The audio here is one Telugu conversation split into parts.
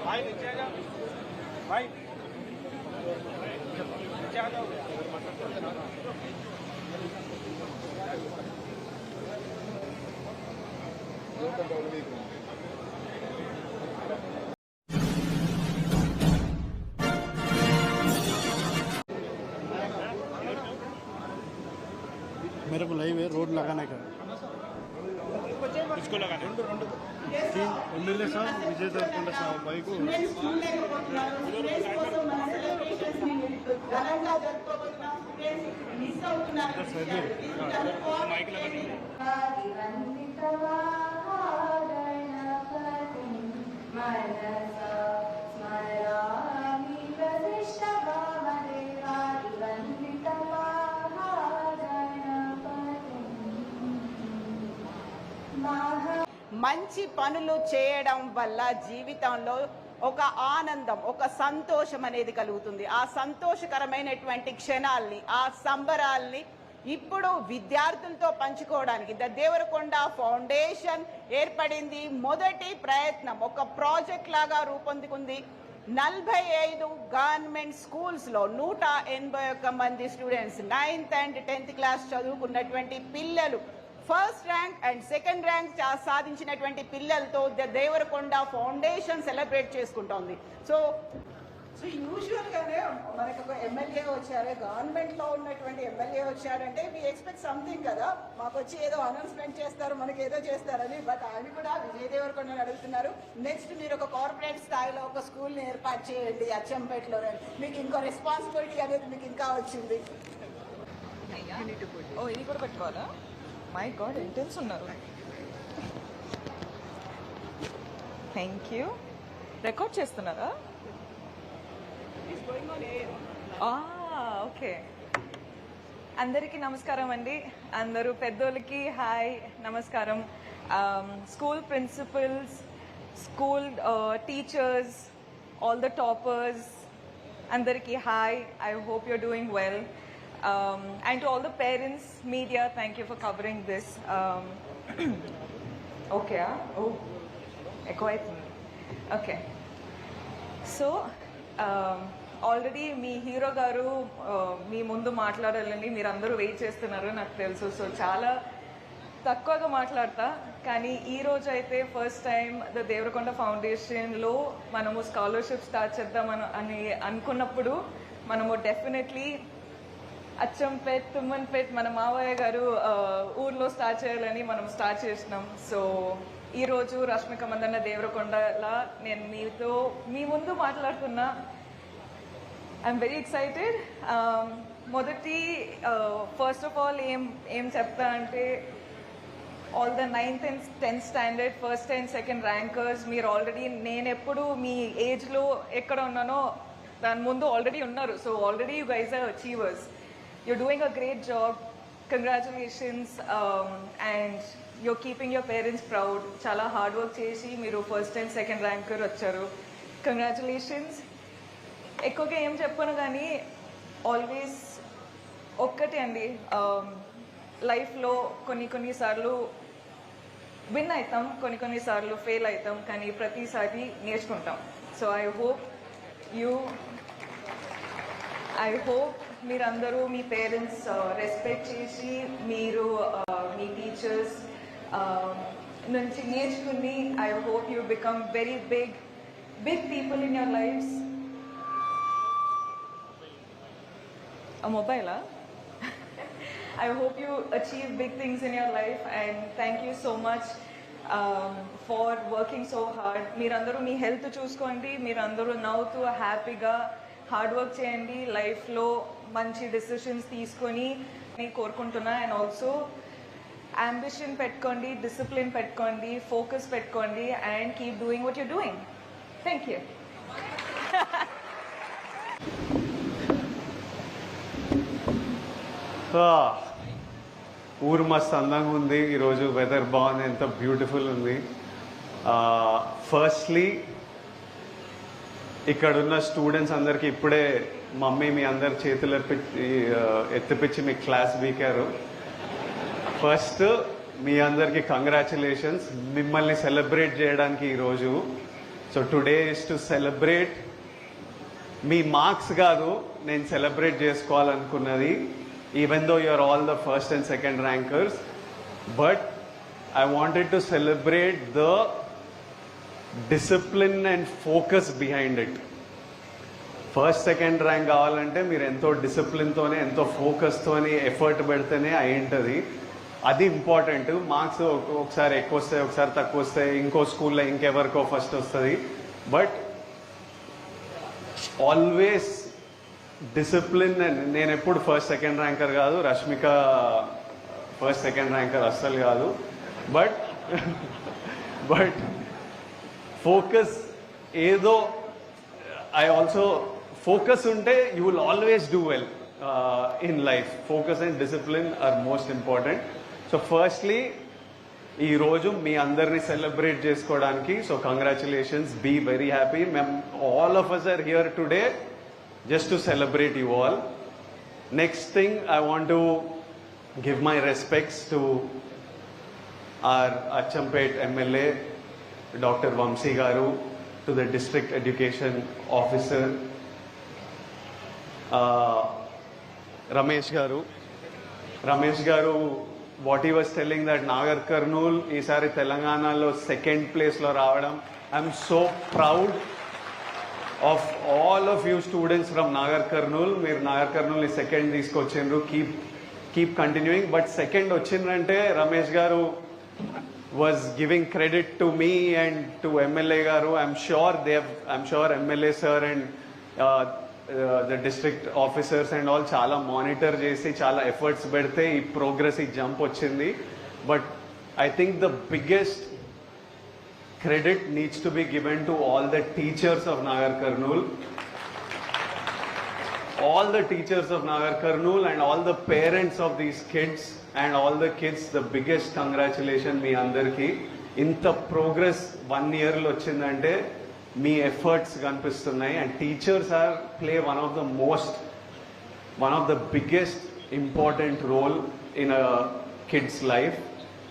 भाई नीचे आ जाओ, भाई नीचे आ जाओ। मेरे को लाइव है रोड लगाने का इसको लगा एमएलए साहब विजय देवरकोंडा साहब भाई को माइक लगा మంచి పనులు చేయడం వల్ల జీవితంలో ఒక ఆనందం, ఒక సంతోషం అనేది కలుగుతుంది. ఆ సంతోషకరమైనటువంటి క్షణాల్ని, ఆ సంబరాల్ని ఇప్పుడు విద్యార్థులతో పంచుకోవడానికి ద దేవరకొండ ఫౌండేషన్ ఏర్పడింది. మొదటి ప్రయత్నం ఒక ప్రాజెక్ట్ లాగా రూపొందుకుంది. 45 గవర్నమెంట్ స్కూల్స్లో 181 మంది students 9th and 10th class చదువుకున్నటువంటి పిల్లలు, first rank and second rank సాధించినటువంటి పిల్లలతో ద దేవరకొండ ఫౌండేషన్ సెలబ్రేట్ చేసుకుంటోంది. సో యూజువల్గానే మనకు ఒక ఎమ్మెల్యే వచ్చారు, గవర్నమెంట్లో ఉన్నటువంటి ఎమ్మెల్యే వచ్చారంటే వీ ఎక్స్పెక్ట్ సంథింగ్ కదా, మాకు వచ్చి ఏదో అనౌన్స్మెంట్ చేస్తారు, మనకి ఏదో చేస్తారని. బట్ ఆయన కూడా విజయ్ దేవరకొండని అడుగుతున్నారు, నెక్స్ట్ మీరు ఒక కార్పొరేట్ స్థాయిలో ఒక స్కూల్ని ఏర్పాటు చేయండి అచ్చంపేటలో, మీకు ఇంకో రెస్పాన్సిబిలిటీ అనేది మీకు ఇంకా వచ్చింది. ఇది కూడా పెట్టుకోవాలా? మై గాడ్, ఇంటెన్స్ ఉన్నారు. Thank you. రికార్డ్ చేస్తున్నారా? ఓకే. అందరికీ నమస్కారం అండి. అందరూ పెద్దోళ్ళకి హాయ్, నమస్కారం. School principals, school teachers, all the toppers, అందరికీ hi. I hope you're doing well. And to all the parents, media, thank you for covering this. Okay, oh, echo aitundi. Okay. So, already మీ హీరో గారు మీ ముందు మాట్లాడాలని మీరు అందరూ వెయిట్ చేస్తున్నారు నాకు తెలుసు. సో చాలా తక్కువగా మాట్లాడతా, కానీ ఈ రోజు అయితే ఫస్ట్ టైం ద దేవరకొండ ఫౌండేషన్లో మనము స్కాలర్షిప్ స్టార్ట్ చేద్దామని అనుకున్నప్పుడు మనము డెఫినెట్లీ అచ్చంపేట్, తుమ్మన్పేట్ మన మావయ్య గారు ఊర్లో స్టార్ట్ చేయాలని మనం స్టార్ట్ చేసినాం. సో ఈరోజు రష్మిక మందన్న దేవరకొండలా నేను మీ ముందు మాట్లాడుతున్నా. I'm very excited. మొదటి ఫస్ట్ ఆఫ్ ఆల్ ఏం చెప్తా అంటే, all the 9th and 10th standard first and second rankers మీరు ఆల్రెడీ, నేను ఎప్పుడు మీ ఏజ్లో ఎక్కడ ఉన్నానో దాని ముందు ఆల్రెడీ ఉన్నారు. So already you guys are achievers. You're doing a great job. Congratulations. And you're keeping your parents proud. Chala hard work chesi meeru first and second ranker vacharu. Congratulations. Ekkoga em cheppanu gaani always okkate andi, life lo konni sarlu win aitam, konni sarlu fail aitam, కానీ ప్రతిసారి నేర్చుకుంటాం. సో ఐ హోప్ మీరందరూ మీ పేరెంట్స్ రెస్పెక్ట్ చేసి మీరు మీ టీచర్స్ నుంచి నేర్చుకుని I hope you become very big people in your lifes. మొబైలా? I hope you achieve big things in your life, and thank you so much for working so hard. మీరందరూ మీ హెల్త్ చూసుకోండి, మీరందరూ నవ్వుతూ హ్యాపీగా హార్డ్ వర్క్ చేయండి, లైఫ్లో మంచి డెసిషన్స్ తీసుకొని నేను కోరుకుంటున్నా. అండ్ ఆల్సో అంబిషన్ పెట్టుకోండి, డిసిప్లిన్ పెట్టుకోండి, ఫోకస్ పెట్టుకోండి, and keep doing what you doing. Thank you. ఊరు మస్తు అందంగా ఉంది ఈరోజు, వెదర్ బాగుంది, ఎంత బ్యూటిఫుల్ ఉంది. ఫస్ట్లీ ఇక్కడున్న స్టూడెంట్స్ అందరికీ ఇప్పుడే మమ్మీ మీ అందరి చేతులు ఎత్తిపించి మీ క్లాస్ వీకారు. ఫస్ట్ మీ అందరికీ కంగ్రాచులేషన్స్, మిమ్మల్ని సెలబ్రేట్ చేయడానికి ఈరోజు. So today is to celebrate మీ మార్క్స్ కాదు నేను సెలబ్రేట్ చేసుకోవాలనుకున్నది. Even though you're all the first and second rankers, but I wanted to celebrate the discipline and focus behind it. First second rank కావాలంటే మీరు ఎంతో డిసిప్లిన్తోనే ఎంతో ఫోకస్తోనే ఎఫర్ట్ పెడితేనే అయ్యింటుంది. అది ఇంపార్టెంట్. మార్క్స్ ఒకసారి ఎక్కువ వస్తాయి, ఒకసారి తక్కువ వస్తాయి, ఇంకో స్కూల్లో ఇంకెవరికో ఫస్ట్ వస్తుంది. But always discipline. నేను ఎప్పుడు ఫస్ట్ సెకండ్ ర్యాంకర్ కాదు, రష్మిక ఫస్ట్ సెకండ్ ర్యాంకర్ అస్సలు కాదు. బట్ ఫోకస్ ఏదో ఐ ఆల్సో ఫోకస్ ఉంటే you will always do well in life. Focus and discipline are most important. So firstly ఈరోజు మీ అందరినీ సెలబ్రేట్ చేసుకోవడానికి, so congratulations, be very happy. All of us are here today just to celebrate you all. Next thing, I want to give my respects to our Achampet MLA, Dr. Vamsi Garu, to the District Education Officer, Ramesh Garu. Ramesh Garu, what he was telling that Nagar Kurnool, ఈసారి తెలంగాణలో సెకండ్ ప్లేస్లో రావడం, I'm so proud of all of you students from Nagar Kurnool. మీరు Nagar Kurnool ని సెకండ్ తీసుకొచ్చిండ్రు. Keep continuing. బట్ సెకండ్ వచ్చిందంటే రమేష్ గారు was giving credit to me and to MLA గారు. I'm sure MLA sir and the district officers and all చాలా మానిటర్ చేసి చాలా ఎఫర్ట్స్ పెడితే ఈ ప్రోగ్రెస్, ఈ జంప్ వచ్చింది. But I think the biggest credit needs to be given to all the teachers of Nagar Kurnool. All the teachers of Nagar Kurnool and all the parents of these kids and all the kids, the biggest congratulations మీ అందరికీ. ఇంత ప్రోగ్రెస్ 1 year లో వచ్చిందంటే మీ ఎఫర్ట్స్ కనిపిస్తున్నాయి. And teachers play one of the biggest important role in a kid's life.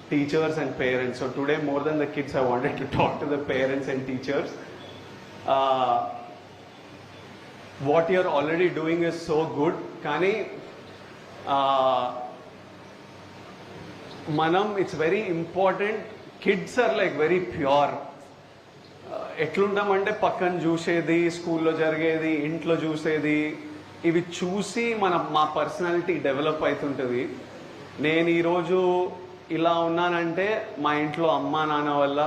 Teachers and parents. So today, more than the kids, I wanted to talk to the parents and teachers. What you're already doing is so good. Kani, manam, it's very important. Kids are like very pure. ఎట్లుంటామంటే పక్కన చూసేది, స్కూల్లో జరిగేది, ఇంట్లో చూసేది, ఇవి చూసి మా పర్సనాలిటీ డెవలప్ అవుతుంటుంది. నేను ఈరోజు ఇలా ఉన్నానంటే మా ఇంట్లో అమ్మా నాన్న వల్ల,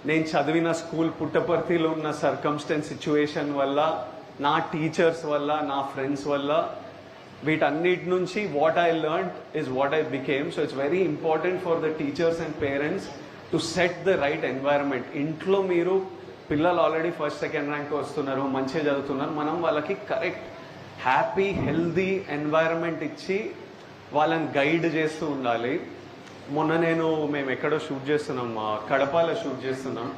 నేను చదివిన స్కూల్ పుట్టపర్తిలో ఉన్న సర్కమ్స్టెన్స్ సిచ్యువేషన్ వల్ల, నా టీచర్స్ వల్ల, నా ఫ్రెండ్స్ వల్ల, వీటన్నిటి నుంచి what I learned is what I became. So it's very important for the teachers and parents to set the right environment. ఇంట్లో మీరు పిల్లలు ఆల్రెడీ ఫస్ట్ సెకండ్ ర్యాంక్ వస్తున్నారు, మంచిగా చదువుతున్నారు, మనం వాళ్ళకి కరెక్ట్ హ్యాపీ హెల్దీ ఎన్వైరన్మెంట్ ఇచ్చి వాళ్ళని గైడ్ చేస్తూ ఉండాలి. మొన్న మేము ఎక్కడో షూట్ చేస్తున్నాం, కడపలో షూట్ చేస్తున్నాం.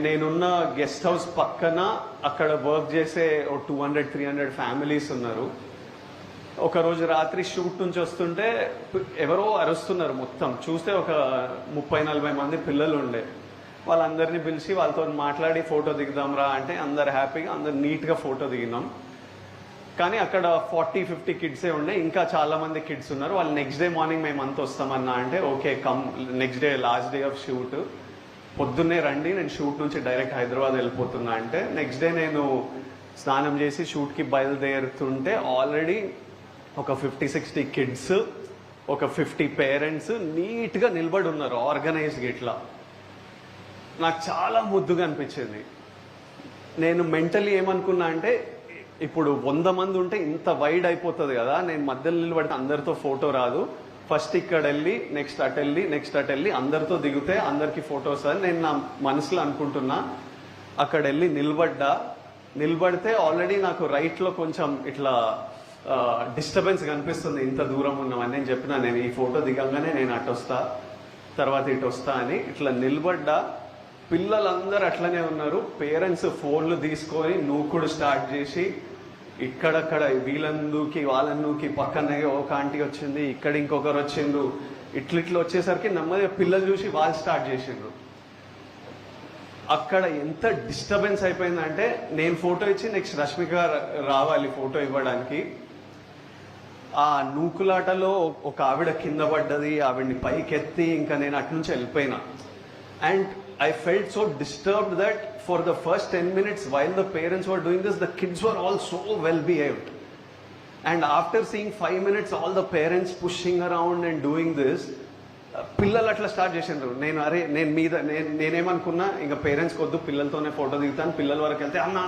నేనున్న గెస్ట్ హౌస్ పక్కన అక్కడ వర్క్ చేసే 200-300 ఫ్యామిలీస్ ఉన్నారు. ఒకరోజు రాత్రి షూట్ నుంచి వస్తుంటే ఎవరో అరుస్తున్నారు. మొత్తం చూస్తే ఒక 30-40 మంది పిల్లలు ఉండే. వాళ్ళందరినీ పిలిచి వాళ్ళతో మాట్లాడి ఫోటో దిగుదాం రా అంటే అందరు హ్యాపీగా, అందరు నీట్గా ఫోటో దిగినాం. కానీ అక్కడ 40-50 కిడ్సే ఉండే, ఇంకా చాలా మంది కిడ్స్ ఉన్నారు. వాళ్ళు నెక్స్ట్ డే మార్నింగ్ మేము అంతా వస్తామన్నా అంటే okay come, next day last day of shoot, పొద్దున్నే రండి, నేను షూట్ నుంచి డైరెక్ట్ హైదరాబాద్ వెళ్ళిపోతున్నా అంటే నెక్స్ట్ డే నేను స్నానం చేసి షూట్కి బయలుదేరుతుంటే ఆల్రెడీ ఒక 50-60 కిడ్స్, ఒక 50 పేరెంట్స్ నీట్గా నిలబడి ఉన్నారు ఆర్గనైజ్గా. ఇట్లా నాకు చాలా ముద్దుగా అనిపించింది. నేను మెంటలీ ఏమనుకున్నా అంటే ఇప్పుడు 100 మంది ఉంటే ఇంత వైడ్ అయిపోతుంది కదా, నేను మధ్యలో నిలబడితే అందరితో ఫోటో రాదు, ఫస్ట్ ఇక్కడ వెళ్ళి నెక్స్ట్ అటు వెళ్ళి అందరితో దిగితే అందరికి ఫోటోస్ అని నేను నా మనసులో అనుకుంటున్నా. అక్కడ వెళ్ళి నిలబడితే ఆల్రెడీ నాకు రైట్లో కొంచెం ఇట్లా డిస్టర్బెన్స్ కనిపిస్తుంది, ఇంత దూరం ఉన్నామని. నేను చెప్పిన నేను ఈ ఫోటో దిగంగానే నేను అటు వస్తా, తర్వాత ఇటు వస్తా అని. ఇట్లా నిలబడ్డా పిల్లలందరూ అట్లనే ఉన్నారు. పేరెంట్స్ ఫోన్లు తీసుకొని నూకుడు స్టార్ట్ చేసి ఇక్కడక్కడ వీళ్ళందుకి వాళ్ళందుకి పక్కనే ఒక ఆంటీ వచ్చింది, ఇక్కడ ఇంకొకరు వచ్చిండ్రు, ఇట్లిట్లు వచ్చేసరికి నెమ్మదిగా పిల్లలు చూసి వాళ్ళు స్టార్ట్ చేసిండ్రు. అక్కడ ఎంత డిస్టర్బెన్స్ అయిపోయిందంటే నేను ఫోటో ఇచ్చి నెక్స్ట్ రష్మిక రావాలి ఫోటో ఇవ్వడానికి. ఆ నూకులాటలో ఒక ఆవిడ కింద పడ్డది, ఆవిడ్ని పైకెత్తి ఇంకా నేను అటు నుంచి వెళ్ళిపోయినా. And I felt so disturbed that for the first 10 minutes while the parents were doing this, the kids were all so well behaved. And after seeing 5 minutes, all the parents pushing around and doing this, పిల్లలు అట్లా స్టార్ట్ చేసిండ్రు. నేనేమనుకున్నా ఇంకా పేరెంట్స్ కొద్దు పిల్లలతోనే ఫోటో దిగుతాను, పిల్లల వరకు వెళ్తే అన్న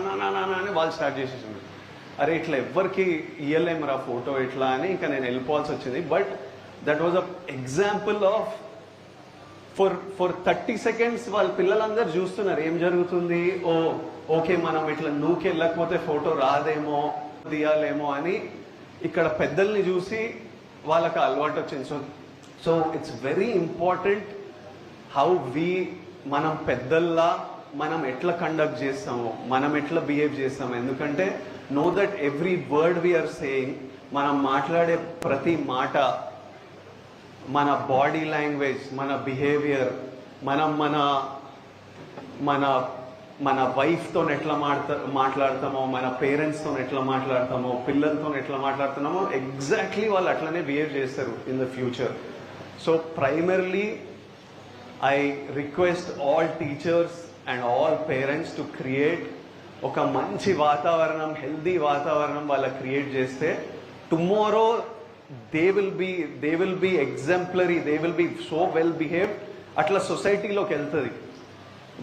అని వాళ్ళు స్టార్ట్ చేసేసిండ్రు. అరే ఇట్లా ఎవ్వరికి ఇయ్యలేమురా ఫోటో ఇట్లా అని ఇంకా నేను వెళ్ళిపోవాల్సి వచ్చింది. But that was a example of for 30 seconds వాళ్ళ పిల్లలందరూ చూస్తున్నారు ఏం జరుగుతుంది. ఓకే మనం ఇట్లా నూకి వెళ్ళకపోతే ఫోటో రాదేమో తీయాలేమో అని ఇక్కడ పెద్దల్ని చూసి వాళ్ళకి అలవాటు వచ్చింది. So it's very important how మనం పెద్దల్లా మనం ఎట్లా కండక్ట్ చేస్తామో, మనం ఎట్లా బిహేవ్ చేస్తామో. ఎందుకంటే know that every word we are saying, మనం మాట్లాడే ప్రతి మాట, మన బాడీ లాంగ్వేజ్, మన బిహేవియర్, మనం మన మన మన వైఫ్తో ఎట్లా మాట్లాడతామో, మన పేరెంట్స్తో ఎట్లా మాట్లాడతామో, పిల్లలతో ఎట్లా మాట్లాడుతున్నామో ఎగ్జాక్ట్లీ వాళ్ళు అట్లనే బిహేవ్ చేస్తారు in the future. So primarily I request all teachers and all parents to create ఒక మంచి వాతావరణం, హెల్దీ వాతావరణం వాళ్ళకి క్రియేట్ చేస్తే tomorrow they will be exemplary, they will be so well behaved. అట్లా సొసైటీలోకి వెళ్తుంది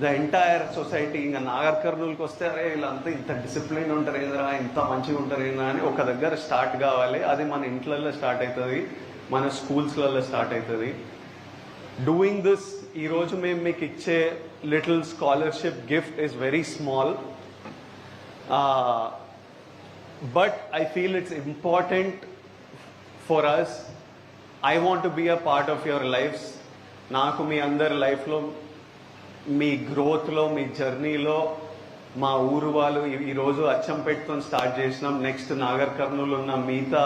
ద ఎంటైర్ సొసైటీ. ఇంకా నాగర్ కర్నూలుకి వస్తే అరే వీళ్ళంతా ఇంత డిసిప్లిన్ ఉంటారు ఏంద్రా, ఇంత మంచిగా ఉంటారు ఏంద్రా అని ఒక దగ్గర స్టార్ట్ కావాలి. అది మన ఇంట్లలో స్టార్ట్ అవుతుంది, మన స్కూల్స్లలో స్టార్ట్ అవుతుంది. డూయింగ్ దిస్ ఈరోజు మేము మీకు ఇచ్చే little scholarship gift is very small, but I feel it's important for us. I want to be a part of your lives. నాకు మీ అందరి లైఫ్లో, మీ గ్రోత్లో, మీ జర్నీలో మా ఊరు వాళ్ళు ఈరోజు అచ్చంపేటతో స్టార్ట్ చేసినాం. నెక్స్ట్ నాగర్ కర్నూలు ఉన్న మిగతా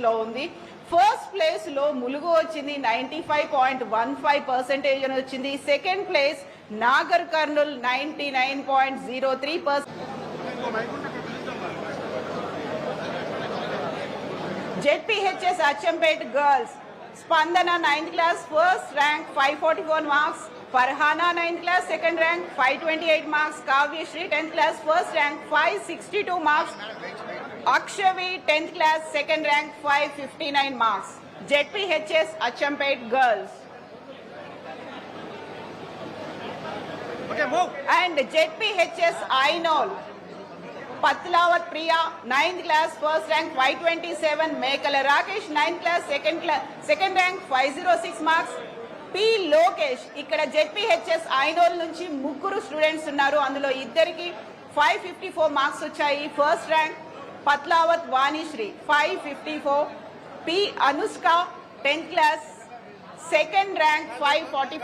లో ఉంది. ఫస్ట్ ప్లేస్ లో ములుగు వచ్చింది, 95.15% అని వచ్చింది. Second place Nagar Kurnool 99.03%. ZPHS Achampat Girls, Spandana 9th class, first rank 544 marks. Farhana 9th class, second rank 528 marks. Kavya Shri 10th class, first rank 562 marks. Akshavi 10th class, second rank 559 marks. ZPHS Achampat Girls. Okay, move. And ZPHS Ainol, Patlawat Priya 9th class, first rank 527. Mekala Rakesh 9th class, second rank 506 marks. P Lokesh, ikkada ZPHS Ainol nunchi mugguru students unnaru, అందులో ఇద్దరికి 554 మార్క్స్ వచ్చాయి. First rank Pathlavath Vanishri 554. P Anushka 10th class, second rank 544.